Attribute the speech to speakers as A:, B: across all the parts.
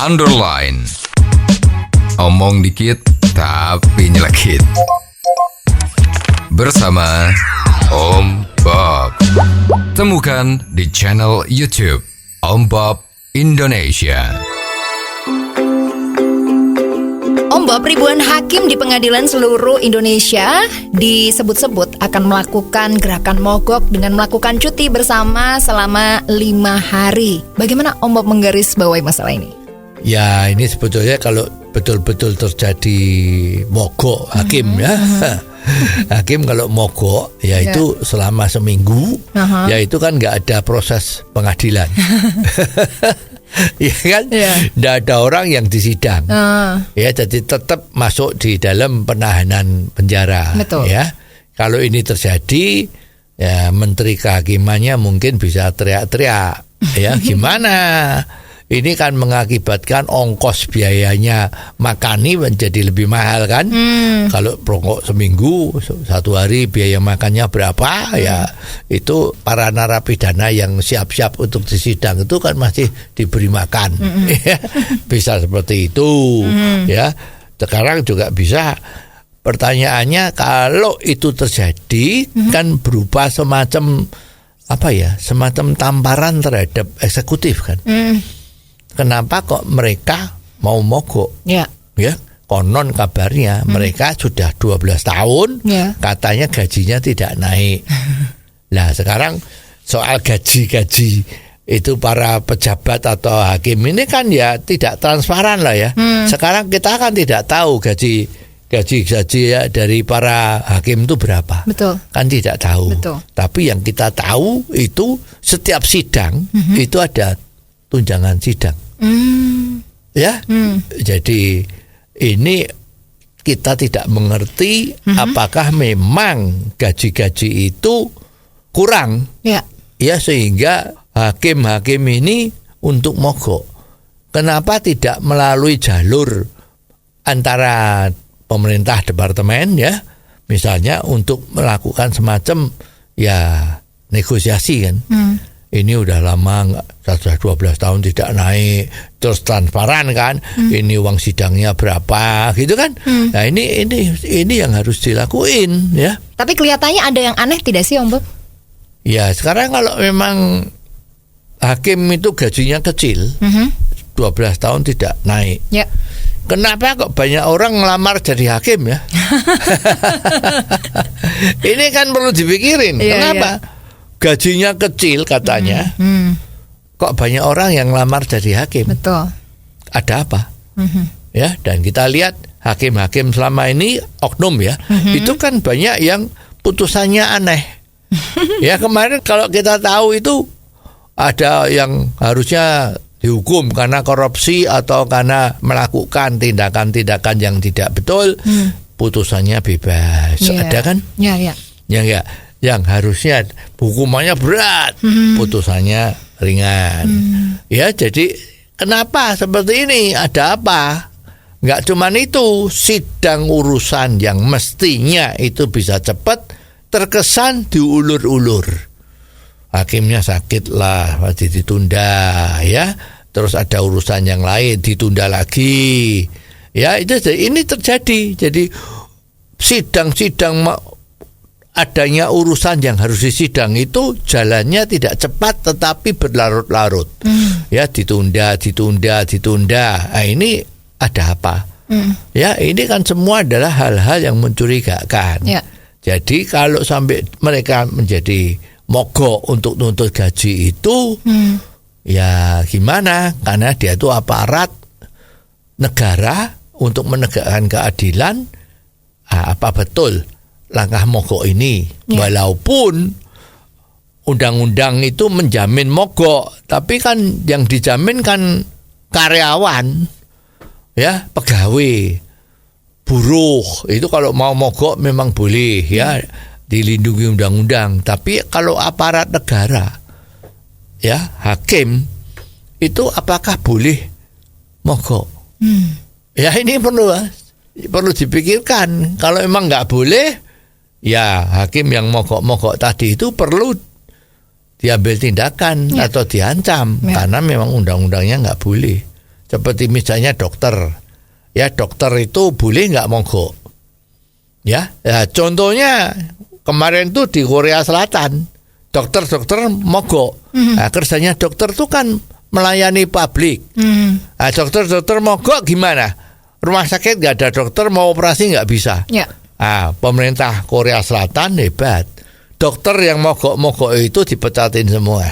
A: underline. Omong dikit tapi nyelekit. Bersama Om Bob. Temukan di channel YouTube Om Bob Indonesia.
B: Om Bob, ribuan hakim di pengadilan seluruh Indonesia disebut-sebut akan melakukan gerakan mogok dengan melakukan cuti bersama selama 5 hari. Bagaimana Om Bob menggarisbawahi masalah ini?
C: Ya, ini sebetulnya kalau betul-betul terjadi mogok hakim ya. Hakim kalau mogok yaitu selama seminggu, yaitu kan nggak ada proses pengadilan. Ya kan, nggak ada orang yang disidang, ya jadi tetap masuk di dalam penahanan penjara.
B: Betul.
C: Ya, kalau ini terjadi, ya Menteri Kehakimannya mungkin bisa teriak-teriak, ya gimana? Ini kan mengakibatkan ongkos biayanya makani menjadi lebih mahal kan? Kalau perokok seminggu, 1 hari biaya makannya berapa? Ya itu para narapidana yang siap-siap untuk disidang itu kan masih diberi makan. Ya, bisa seperti itu. Ya, sekarang juga bisa. Pertanyaannya kalau itu terjadi kan berupa semacam apa ya? Semacam tamparan terhadap eksekutif kan? Kenapa kok mereka mau mogok? Ya, konon kabarnya mereka sudah 12 tahun, katanya gajinya tidak naik. Nah, sekarang soal gaji-gaji itu para pejabat atau hakim ini kan ya tidak transparan lah ya. Sekarang kita kan tidak tahu gaji ya dari para hakim itu berapa.
B: Betul. Kan
C: tidak tahu.
B: Betul.
C: Tapi yang kita tahu itu setiap sidang itu ada tunjangan sidang. Ya, jadi ini kita tidak mengerti apakah memang gaji-gaji itu kurang, ya sehingga hakim-hakim ini untuk mogok. Kenapa tidak melalui jalur antara pemerintah departemen ya, misalnya untuk melakukan semacam ya negosiasi kan? Ini udah lama sudah 12 tahun tidak naik, terus transparan kan, ini uang sidangnya berapa gitu kan. Nah ini yang harus dilakuin ya.
B: Tapi kelihatannya ada yang aneh tidak sih Om Bob?
C: Ya sekarang kalau memang hakim itu gajinya kecil, 12 tahun tidak naik, kenapa kok banyak orang ngelamar jadi hakim ya? Ini kan perlu dipikirin, kenapa? Gajinya kecil katanya, kok banyak orang yang ngelamar jadi hakim?
B: Betul.
C: Ada apa? Ya, dan kita lihat hakim-hakim selama ini oknum ya, itu kan banyak yang putusannya aneh. Ya kemarin kalau kita tahu itu ada yang harusnya dihukum karena korupsi atau karena melakukan tindakan-tindakan yang tidak betul, putusannya bebas. Ada kan? Ya. Yang harusnya hukumannya berat, putusannya ringan. Ya, jadi kenapa seperti ini? Ada apa? Nggak cuman itu, sidang urusan yang mestinya itu bisa cepat, terkesan diulur-ulur. Hakimnya sakit lah, masih ditunda, ya. Terus ada urusan yang lain, ditunda lagi. Ya, ini terjadi. Jadi sidang-sidang adanya urusan yang harus disidang itu jalannya tidak cepat tetapi berlarut-larut. Ya ditunda. Nah ini ada apa? Ya ini kan semua adalah hal-hal yang mencurigakan. Jadi kalau sampai mereka menjadi mogok untuk nuntut gaji itu, ya gimana? Karena dia itu aparat negara untuk menegakkan keadilan. Apa betul langkah mogok ini, walaupun undang-undang itu menjamin mogok, tapi kan yang dijamin kan karyawan, ya pegawai, buruh itu kalau mau mogok memang boleh ya dilindungi undang-undang. Tapi kalau aparat negara, ya hakim itu apakah boleh mogok? Ya ini perlu dipikirkan. Kalau memang nggak boleh, ya hakim yang mogok-mogok tadi itu perlu diambil tindakan atau diancam karena memang undang-undangnya nggak boleh. Seperti misalnya dokter. Ya, dokter itu boleh nggak mogok? Ya, contohnya kemarin tuh di Korea Selatan, dokter-dokter mogok. Nah, kerjanya dokter tuh kan melayani publik. Nah, dokter-dokter mogok gimana? Rumah sakit nggak ada dokter, mau operasi nggak bisa.
B: Ya.
C: Nah, pemerintah Korea Selatan hebat. Dokter yang mogok-mogok itu dipecatin semua.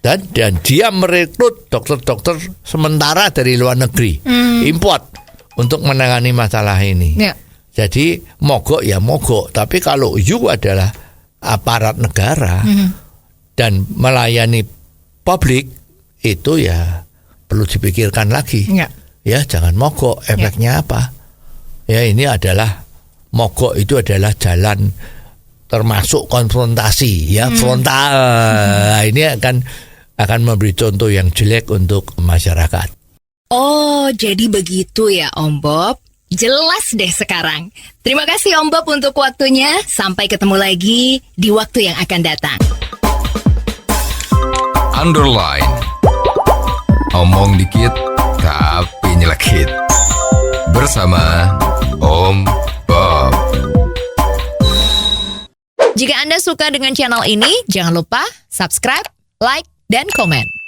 C: Dan dia merekrut dokter-dokter sementara dari luar negeri, import untuk menangani masalah ini.
B: Ya.
C: Jadi mogok ya mogok, tapi kalau you adalah aparat negara dan melayani publik, itu ya perlu dipikirkan lagi.
B: Ya.
C: Ya, jangan mogok. Efeknya apa? Ya, ini adalah mogok itu adalah jalan termasuk konfrontasi, ya, frontal. Ini akan memberi contoh yang jelek untuk masyarakat.
B: Oh, jadi begitu ya Om Bob. Jelas deh sekarang. Terima kasih Om Bob untuk waktunya. Sampai ketemu lagi di waktu yang akan datang.
A: Underline. Omong dikit tapi nyelekit. Bersama Om Bob.
B: Jika Anda suka dengan channel ini, jangan lupa subscribe, like, dan komen.